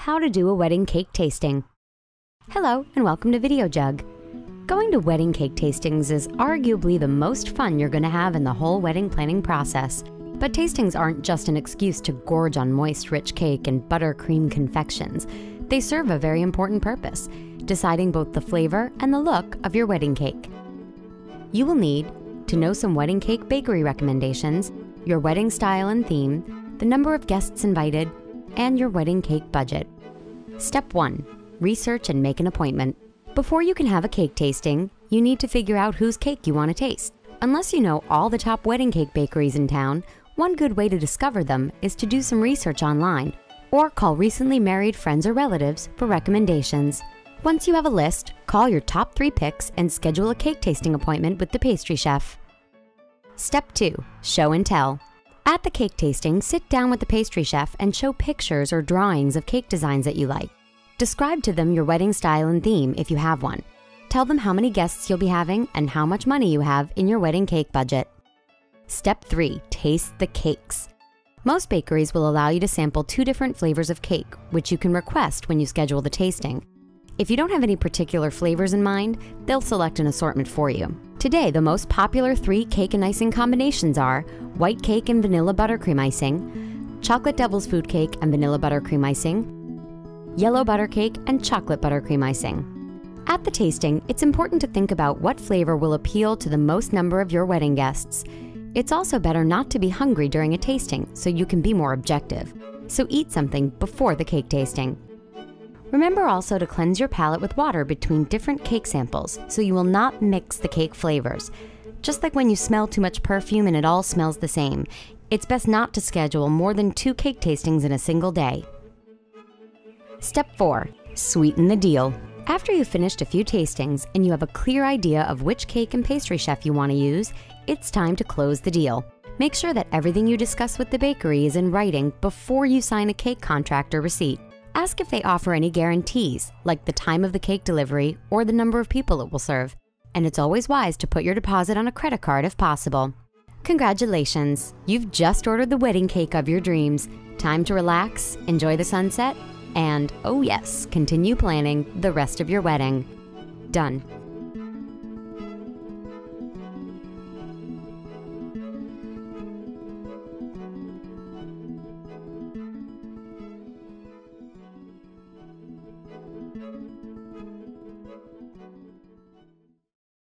how to do a wedding cake tasting. Hello and welcome to Videojug. Going to wedding cake tastings is arguably the most fun you're going to have in the whole wedding planning process. But tastings aren't just an excuse to gorge on moist, rich cake and buttercream confections. They serve a very important purpose, deciding both the flavor and the look of your wedding cake. You will need to know some wedding cake bakery recommendations, your wedding style and theme, the number of guests invited, and your wedding cake budget. Step 1. Research and make an appointment. Before you can have a cake tasting, you need to figure out whose cake you want to taste. Unless you know all the top wedding cake bakeries in town, one good way to discover them is to do some research online or call recently married friends or relatives for recommendations. Once you have a list, call your top 3 picks and schedule a cake tasting appointment with the pastry chef. Step 2. Show and tell. At the cake tasting, sit down with the pastry chef and show pictures or drawings of cake designs that you like. Describe to them your wedding style and theme if you have one. Tell them how many guests you'll be having and how much money you have in your wedding cake budget. Step 3. Taste the cakes. Most bakeries will allow you to sample 2 different flavors of cake, which you can request when you schedule the tasting. If you don't have any particular flavors in mind, they'll select an assortment for you. Today, the most popular 3 cake and icing combinations are white cake and vanilla buttercream icing, chocolate devil's food cake and vanilla buttercream icing, yellow butter cake and chocolate buttercream icing. At the tasting, it's important to think about what flavor will appeal to the most number of your wedding guests. It's also better not to be hungry during a tasting so you can be more objective. So eat something before the cake tasting. Remember also to cleanse your palate with water between different cake samples so you will not mix the cake flavors. Just like when you smell too much perfume and it all smells the same, it's best not to schedule more than 2 cake tastings in a single day. Step 4. Sweeten the deal. After you've finished a few tastings and you have a clear idea of which cake and pastry chef you want to use, it's time to close the deal. Make sure that everything you discuss with the bakery is in writing before you sign a cake contract or receipt. Ask if they offer any guarantees, like the time of the cake delivery or the number of people it will serve. And it's always wise to put your deposit on a credit card if possible. Congratulations! You've just ordered the wedding cake of your dreams. Time to relax, enjoy the sunset, and, oh yes, continue planning the rest of your wedding. Done.